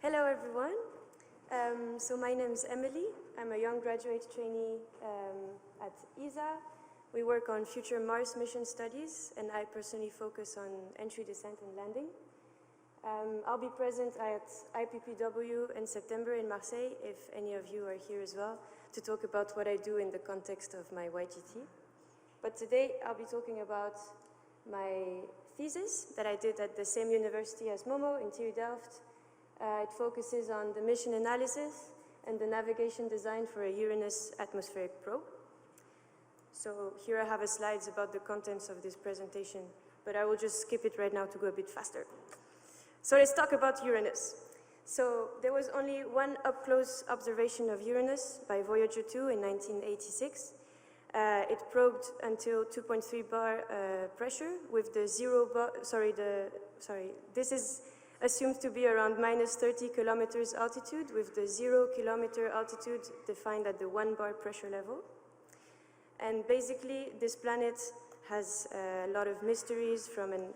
Hello, everyone. So my name is Emily. I'm a young graduate trainee at ESA. We work on future Mars mission studies, and I personally focus on entry, descent, and landing. I'll be present at IPPW in September in Marseille, if any of you are here as well, to talk about what I do in the context of my YGT. But today I'll be talking about my thesis that I did at the same university as Momo in TU Delft. It focuses on the mission analysis and the navigation design for a Uranus atmospheric probe. So here I have a slides about the contents of this presentation, but I will just skip it right now to go a bit faster. So let's talk about Uranus. So there was only one up-close observation of Uranus by Voyager 2 in 1986. It probed until 2.3 bar pressure with the this is assumed to be around minus 30 kilometers altitude with the 0 kilometer altitude defined at the 1 bar pressure level. And basically, this planet has a lot of mysteries from an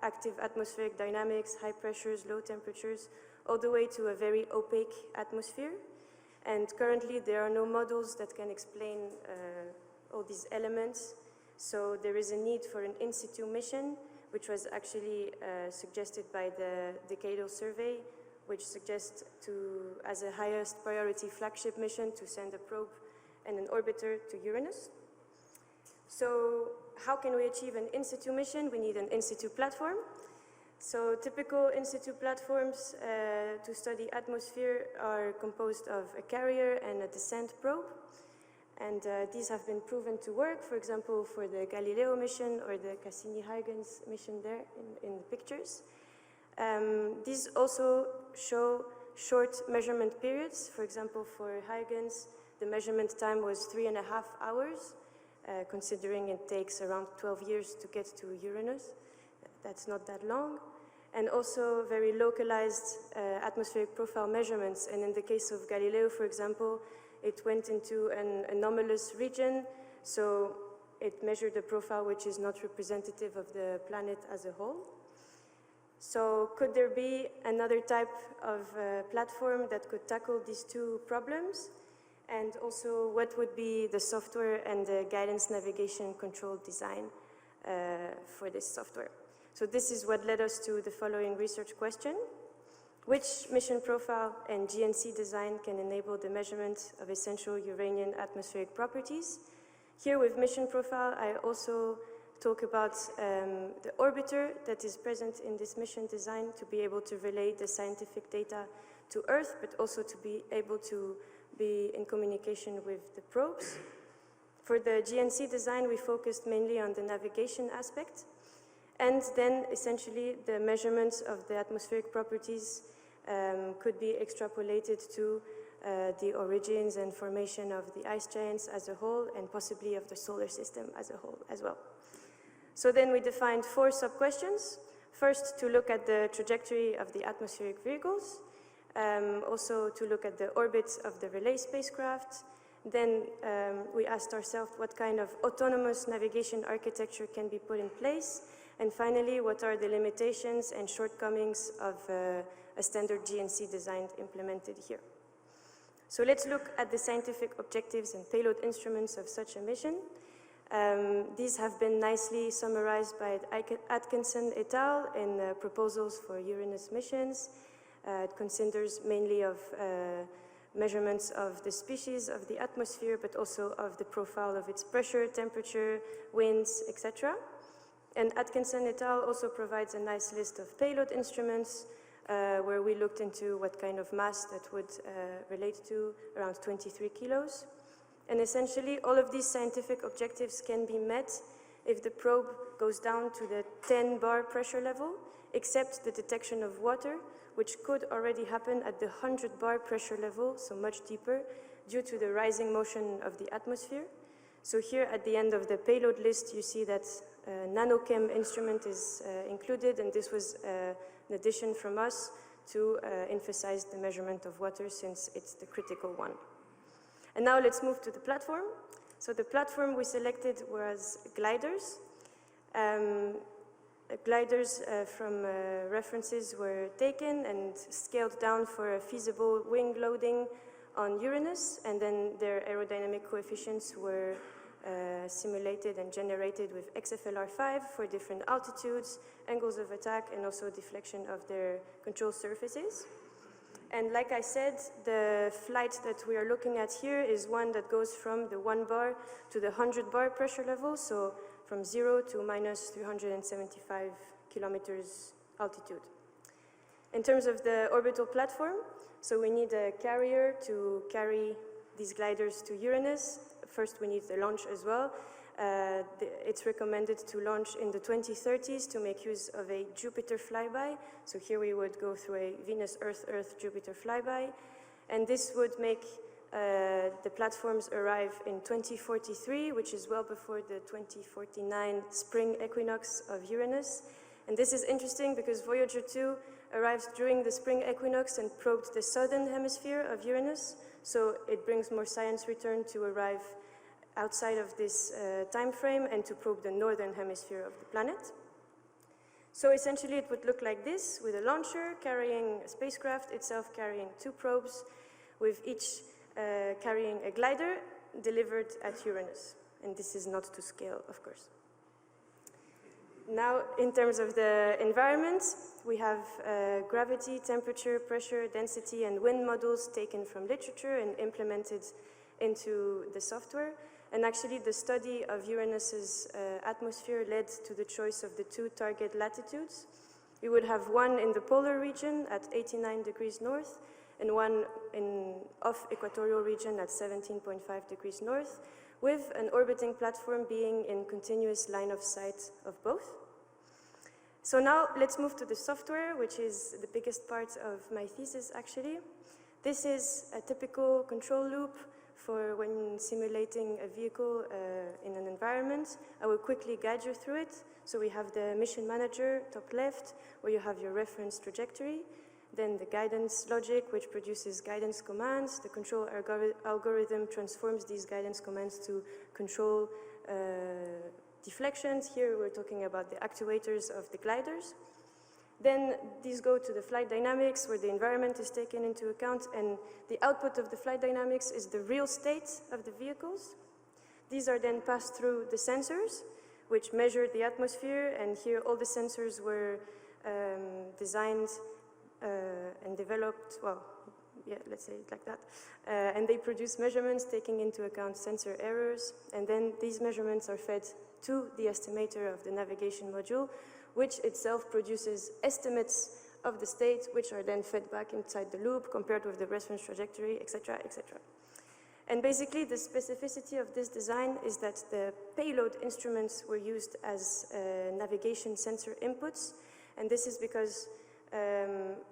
active atmospheric dynamics, high pressures, low temperatures, all the way to a very opaque atmosphere. And currently, there are no models that can explain all these elements. So there is a need for an in situ mission, which was actually suggested by the Decadal Survey, which suggests as a highest priority flagship mission to send a probe and an orbiter to Uranus. So how can we achieve an in situ mission? We need an in situ platform. So typical in situ platforms to study atmosphere are composed of a carrier and a descent probe. And these have been proven to work, for example, for the Galileo mission or the Cassini-Huygens mission there in the pictures. These also show short measurement periods. For example, for Huygens, the measurement time was 3.5 hours, considering it takes around 12 years to get to Uranus. That's not that long. And also very localized atmospheric profile measurements. And in the case of Galileo, for example, it went into an anomalous region, so it measured a profile which is not representative of the planet as a whole. So could there be another type of platform that could tackle these two problems? And also, what would be the software and the guidance navigation control design for this software? So this is what led us to the following research question. Which mission profile and GNC design can enable the measurement of essential Uranian atmospheric properties? Here with mission profile, I also talk about the orbiter that is present in this mission design to be able to relay the scientific data to Earth, but also to be able to be in communication with the probes. For the GNC design, we focused mainly on the navigation aspect, and then essentially the measurements of the atmospheric properties could be extrapolated to the origins and formation of the ice giants as a whole, and possibly of the solar system as a whole as well. So then we defined 4 sub-questions. First, to look at the trajectory of the atmospheric vehicles, also to look at the orbits of the relay spacecraft. Then we asked ourselves what kind of autonomous navigation architecture can be put in place. And finally, what are the limitations and shortcomings of a standard GNC design implemented here? So let's look at the scientific objectives and payload instruments of such a mission. These have been nicely summarized by Atkinson et al. In proposals for Uranus missions. It considers mainly of measurements of the species of the atmosphere, but also of the profile of its pressure, temperature, winds, etc. And Atkinson et al. Also provides a nice list of payload instruments where we looked into what kind of mass that would relate to, around 23 kilos. And essentially, all of these scientific objectives can be met if the probe goes down to the 10 bar pressure level, except the detection of water, which could already happen at the 100 bar pressure level, so much deeper, due to the rising motion of the atmosphere. So here at the end of the payload list, you see that nanochem instrument is included, and this was an addition from us to emphasize the measurement of water, since it's the critical one. And now let's move to the platform. So the platform we selected was gliders. gliders from references were taken and scaled down for a feasible wing loading on Uranus, and then their aerodynamic coefficients were simulated and generated with XFLR5 for different altitudes, angles of attack, and also deflection of their control surfaces. And like I said, the flight that we are looking at here is one that goes from the 1 bar to the 100 bar pressure level, so from 0 to minus 375 kilometers altitude. In terms of the orbital platform, so we need a carrier to carry these gliders to Uranus. First, we need the launch as well. It's recommended to launch in the 2030s to make use of a Jupiter flyby. So here we would go through a Venus, Earth, Earth, Jupiter flyby. And this would make the platforms arrive in 2043, which is well before the 2049 spring equinox of Uranus. And this is interesting because Voyager 2 arrives during the spring equinox and probed the southern hemisphere of Uranus. So it brings more science return to arrive outside of this time frame and to probe the northern hemisphere of the planet. So essentially it would look like this, with a launcher carrying a spacecraft, itself carrying 2 probes, with each carrying a glider delivered at Uranus. And this is not to scale, of course. Now, in terms of the environment, we have gravity, temperature, pressure, density, and wind models taken from literature and implemented into the software. And actually, the study of Uranus's atmosphere led to the choice of the 2 target latitudes. We would have one in the polar region at 89 degrees north, and one in off-equatorial region at 17.5 degrees north, with an orbiting platform being in continuous line of sight of both. So now let's move to the software, which is the biggest part of my thesis, actually. This is a typical control loop for when simulating a vehicle in an environment. I will quickly guide you through it. So we have the mission manager, top left, where you have your reference trajectory. Then the guidance logic, which produces guidance commands. The control algorithm transforms these guidance commands to control deflections. Here we're talking about the actuators of the gliders. Then these go to the flight dynamics, where the environment is taken into account, and the output of the flight dynamics is the real state of the vehicles. These are then passed through the sensors, which measure the atmosphere, and here all the sensors were designed and developed, well, yeah, let's say it like that. And they produce measurements taking into account sensor errors, and then these measurements are fed to the estimator of the navigation module, which itself produces estimates of the state, which are then fed back inside the loop, compared with the reference trajectory, etc., etc. And basically, the specificity of this design is that the payload instruments were used as navigation sensor inputs, and this is because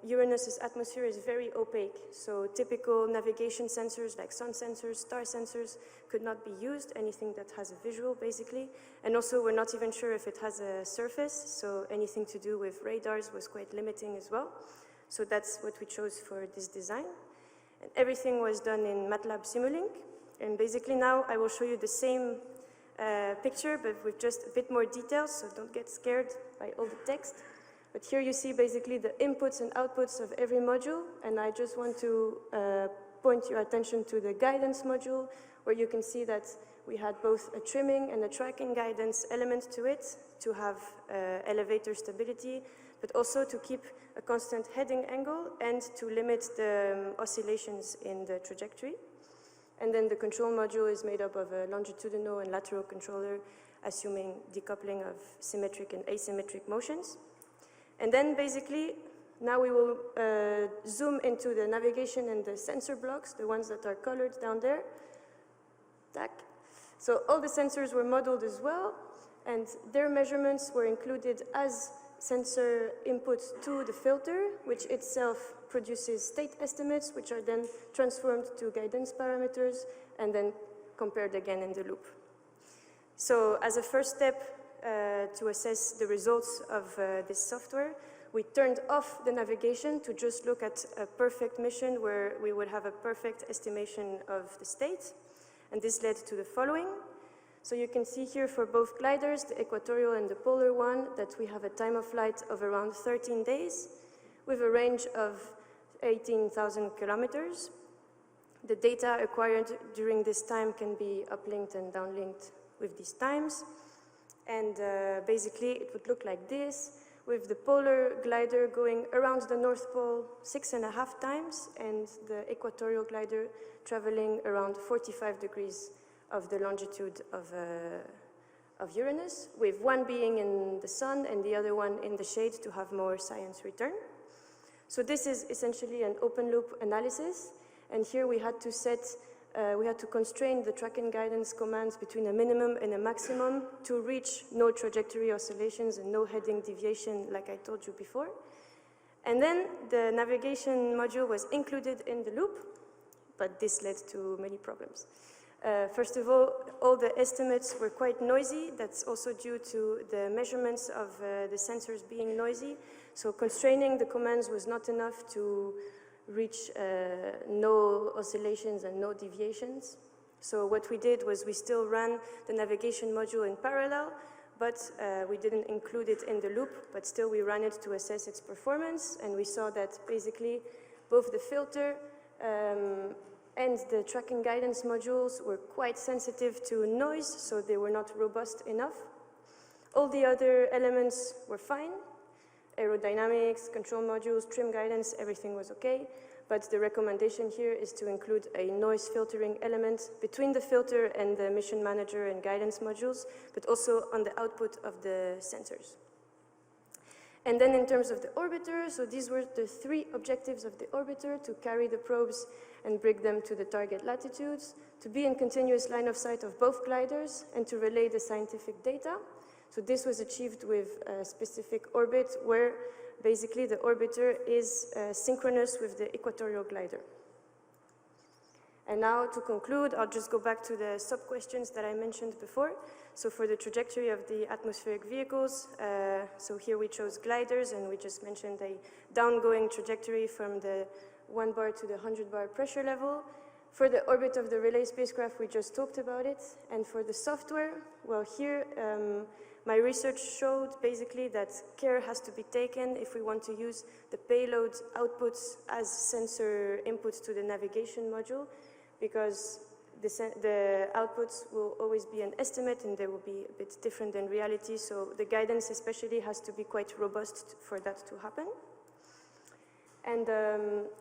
Uranus's atmosphere is very opaque, so typical navigation sensors like sun sensors, star sensors could not be used, anything that has a visual basically, and also we're not even sure if it has a surface, so anything to do with radars was quite limiting as well. So that's what we chose for this design. And everything was done in MATLAB Simulink, and basically now I will show you the same picture but with just a bit more details, so don't get scared by all the text. But here you see basically the inputs and outputs of every module, and I just want to point your attention to the guidance module, where you can see that we had both a trimming and a tracking guidance element to it to have elevator stability, but also to keep a constant heading angle and to limit the oscillations in the trajectory. And then the control module is made up of a longitudinal and lateral controller, assuming decoupling of symmetric and asymmetric motions. And then basically, now we will zoom into the navigation and the sensor blocks, the ones that are colored down there. Tack. So all the sensors were modeled as well, and their measurements were included as sensor inputs to the filter, which itself produces state estimates, which are then transformed to guidance parameters and then compared again in the loop. So as a first step, to assess the results of this software, we turned off the navigation to just look at a perfect mission where we would have a perfect estimation of the state. And this led to the following. So you can see here for both gliders, the equatorial and the polar one, that we have a time of flight of around 13 days with a range of 18,000 kilometers. The data acquired during this time can be uplinked and downlinked with these times. And basically, it would look like this, with the polar glider going around the North Pole 6.5 times, and the equatorial glider traveling around 45 degrees of the longitude of Uranus, with one being in the sun and the other one in the shade to have more science return. So this is essentially an open loop analysis, and here we had to constrain the tracking guidance commands between a minimum and a maximum to reach no trajectory oscillations and no heading deviation, like I told you before. And then the navigation module was included in the loop, but this led to many problems. First of all the estimates were quite noisy. That's also due to the measurements of the sensors being noisy. So constraining the commands was not enough to reach no oscillations and no deviations. So what we did was we still ran the navigation module in parallel, but we didn't include it in the loop, but still we ran it to assess its performance, and we saw that basically both the filter and the tracking guidance modules were quite sensitive to noise, so they were not robust enough. All the other elements were fine. Aerodynamics, control modules, trim guidance, everything was okay. But the recommendation here is to include a noise filtering element between the filter and the mission manager and guidance modules, but also on the output of the sensors. And then in terms of the orbiter, so these were the 3 objectives of the orbiter: to carry the probes and bring them to the target latitudes, to be in continuous line of sight of both gliders, and to relay the scientific data. So this was achieved with a specific orbit where basically the orbiter is synchronous with the equatorial glider. And now to conclude, I'll just go back to the sub-questions that I mentioned before. So for the trajectory of the atmospheric vehicles, so here we chose gliders, and we just mentioned a downgoing trajectory from the 1 bar to the 100 bar pressure level. For the orbit of the relay spacecraft, we just talked about it. And for the software, well, here my research showed basically that care has to be taken if we want to use the payload outputs as sensor inputs to the navigation module, because the outputs will always be an estimate and they will be a bit different than reality. So the guidance especially has to be quite robust for that to happen. And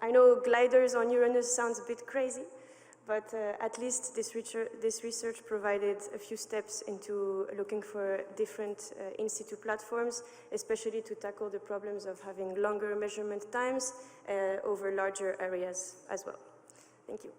I know gliders on Uranus sounds a bit crazy, but at least this research provided a few steps into looking for different in situ platforms, especially to tackle the problems of having longer measurement times over larger areas as well. Thank you.